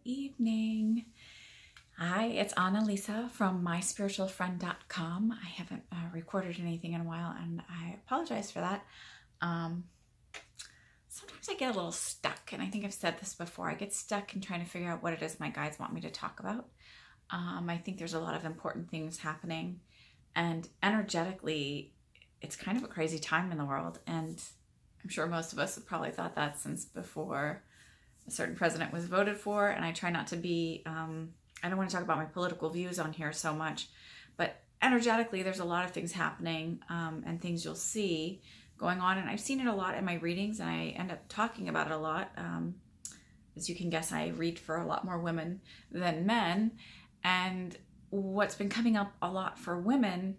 evening. Hi, it's Annalisa from myspiritualfriend.com. I haven't recorded anything in a while and I apologize for that. Sometimes I get a little stuck, and I think I've said this before. I get stuck in trying to figure out what it is my guides want me to talk about. I think there's a lot of important things happening, and energetically, it's kind of a crazy time in the world. And I'm sure most of us have probably thought that since before a certain president was voted for. And I try not to be, I don't want to talk about my political views on here so much, but energetically, there's a lot of things happening and things you'll see going on. And I've seen it a lot in my readings, and I end up talking about it a lot. As you can guess, I read for a lot more women than men. And what's been coming up a lot for women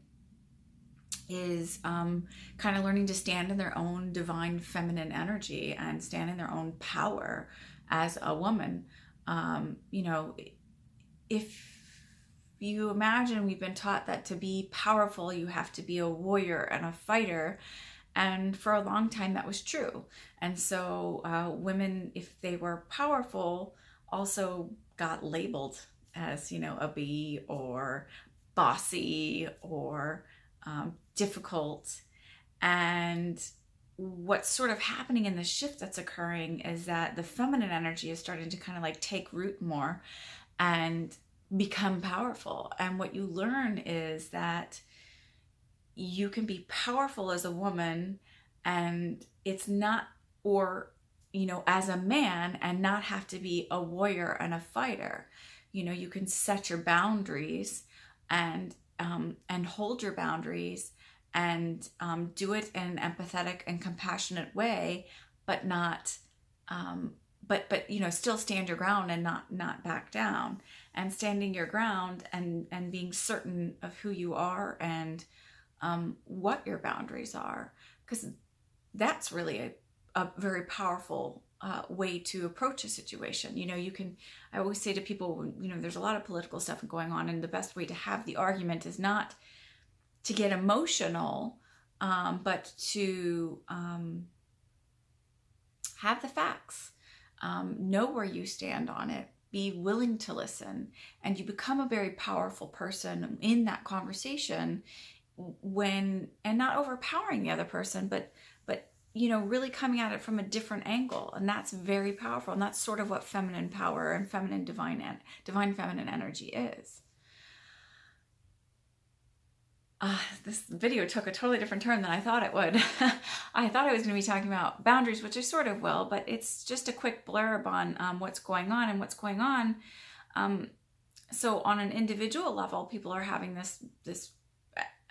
is kind of learning to stand in their own divine feminine energy and stand in their own power as a woman. If you imagine, we've been taught that to be powerful, you have to be a warrior and a fighter. And for a long time, that was true. And so women, if they were powerful, also got labeled as, a bee or bossy or difficult. And what's sort of happening in the shift that's occurring is that the feminine energy is starting to kind of like take root more and become powerful. And what you learn is that you can be powerful as a woman, and it's not, or, as a man, and not have to be a warrior and a fighter. You can set your boundaries and hold your boundaries and do it in an empathetic and compassionate way, but not, but still stand your ground and not back down. And standing your ground and being certain of who you are and what your boundaries are, because that's really a very powerful way to approach a situation. I always say to people, there's a lot of political stuff going on, and the best way to have the argument is not to get emotional, but to have the facts, know where you stand on it, be willing to listen, and you become a very powerful person in that conversation and not overpowering the other person, but really coming at it from a different angle. And that's very powerful. And that's sort of what feminine power and feminine divine feminine energy is. This video took a totally different turn than I thought it would. I thought I was going to be talking about boundaries, which I sort of will, but it's just a quick blurb on what's going on and what's going on. So on an individual level, people are having this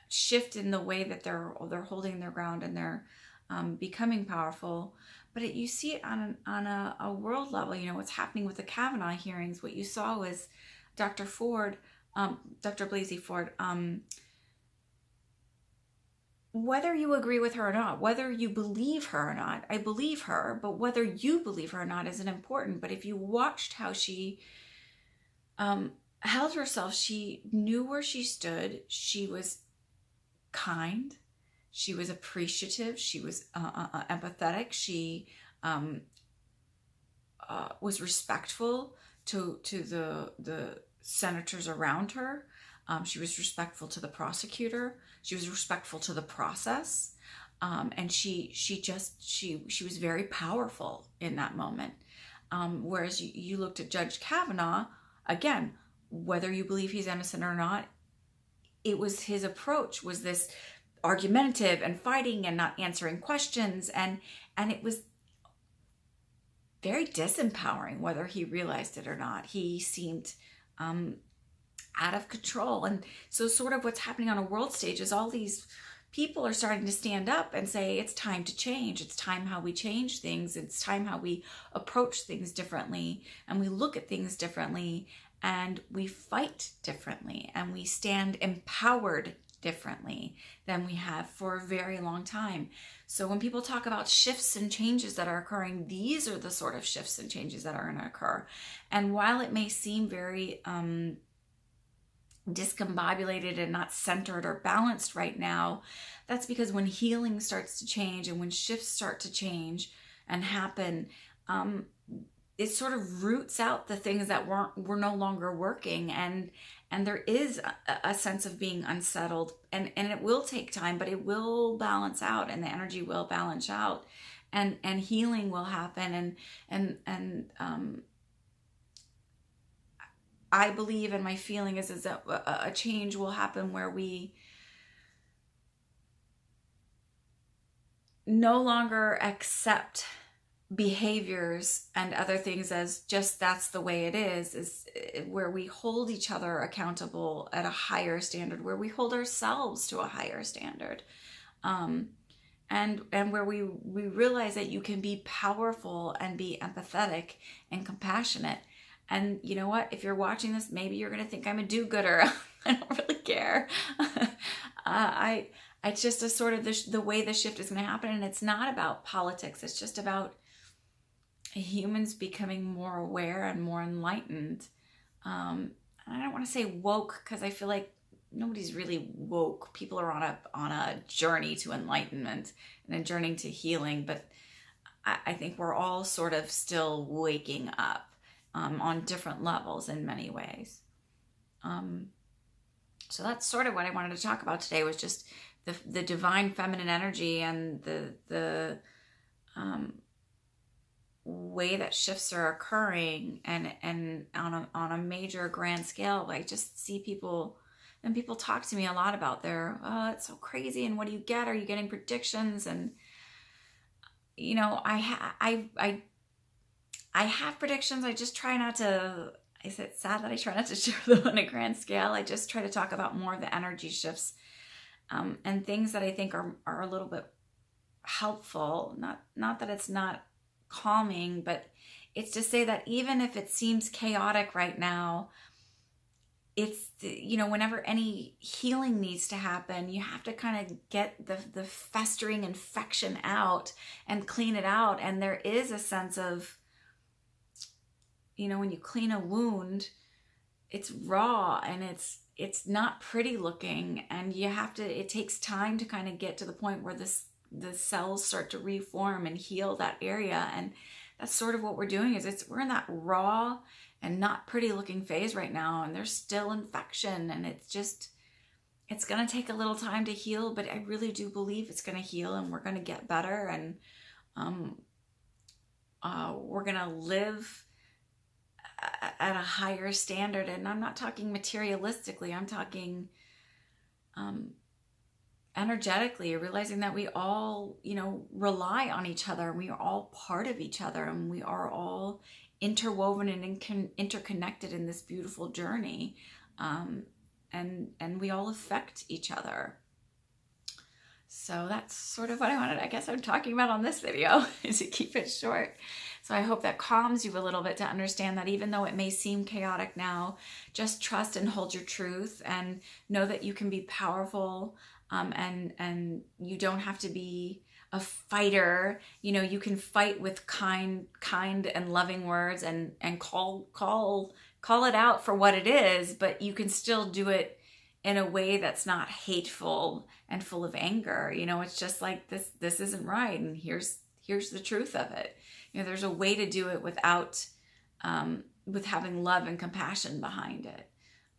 shift in the way that they're holding their ground, and they're becoming powerful. But you see it on a world level. What's happening with the Kavanaugh hearings. What you saw was Dr. Blasey Ford, whether you agree with her or not, whether you believe her or not, I believe her, but whether you believe her or not isn't important. But if you watched how she held herself, she knew where she stood. She was kind. She was appreciative. She was empathetic. She was respectful to the senators around her. She was respectful to the prosecutor. She was respectful to the process. And she was very powerful in that moment. Whereas you looked at Judge Kavanaugh, again, whether you believe he's innocent or not, it was his approach was this argumentative and fighting and not answering questions. And it was very disempowering, whether he realized it or not. He seemed out of control. And so sort of what's happening on a world stage is all these people are starting to stand up and say, it's time to change. It's time how we change things. It's time how we approach things differently, and we look at things differently, and we fight differently, and we stand empowered differently than we have for a very long time. So when people talk about shifts and changes that are occurring, these are the sort of shifts and changes that are going to occur. And while it may seem very discombobulated and not centered or balanced right now, that's because when healing starts to change and when shifts start to change and happen, it sort of roots out the things that were no longer working, and there is a sense of being unsettled, and it will take time, but it will balance out, and the energy will balance out, and healing will happen, and I believe, and my feeling is that a change will happen where we no longer accept behaviors and other things as just that's the way it is where we hold each other accountable at a higher standard, where we hold ourselves to a higher standard, and where we realize that you can be powerful and be empathetic and compassionate. And you know what? If you're watching this, maybe you're going to think I'm a do-gooder. I don't really care. It's just a sort of the way the shift is going to happen. And it's not about politics. It's just about humans becoming more aware and more enlightened. And I don't want to say woke, because I feel like nobody's really woke. People are on a journey to enlightenment and a journey to healing. But I think we're all sort of still waking up on different levels in many ways. So that's sort of what I wanted to talk about today, was just the divine feminine energy and the way that shifts are occurring, and on a major grand scale. I just see people, and people talk to me a lot about oh, it's so crazy, and what do you get? Are you getting predictions? And you know, I have predictions. I just try not to. Is it sad that I try not to share them on a grand scale? I just try to talk about more of the energy shifts, and things that I think are a little bit helpful. Not that it's not calming, but it's to say that even if it seems chaotic right now, it's, you know, whenever any healing needs to happen, you have to kind of get the festering infection out and clean it out. And there is a sense of, you know, when you clean a wound, it's raw and it's not pretty looking, and it takes time to kind of get to the point where the cells start to reform and heal that area. And that's sort of what we're doing, is we're in that raw and not pretty looking phase right now, and there's still infection, and it's going to take a little time to heal, but I really do believe it's going to heal, and we're going to get better, and we're going to live at a higher standard. And I'm not talking materialistically, I'm talking energetically, realizing that we all, you know, rely on each other, and we are all part of each other, and we are all interwoven and interconnected in this beautiful journey, and we all affect each other. So that's sort of what I guess I'm talking about on this video, is to keep it short. So I hope that calms you a little bit to understand that even though it may seem chaotic now, just trust and hold your truth, and know that you can be powerful, and you don't have to be a fighter. You know, you can fight with kind and loving words, and call it out for what it is, but you can still do it in a way that's not hateful and full of anger. You know, it's just like, this isn't right, and here's the truth of it. You know, there's a way to do it without with having love and compassion behind it.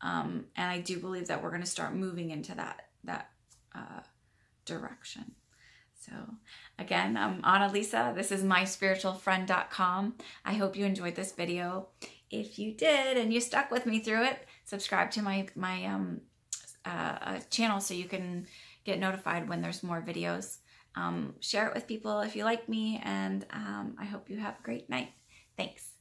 And I do believe that we're going to start moving into that direction. So again, I'm Annalisa. This is myspiritualfriend.com. I hope you enjoyed this video. If you did and you stuck with me through it, subscribe to my channel so you can get notified when there's more videos. Share it with people if you like me, and I hope you have a great night. Thanks.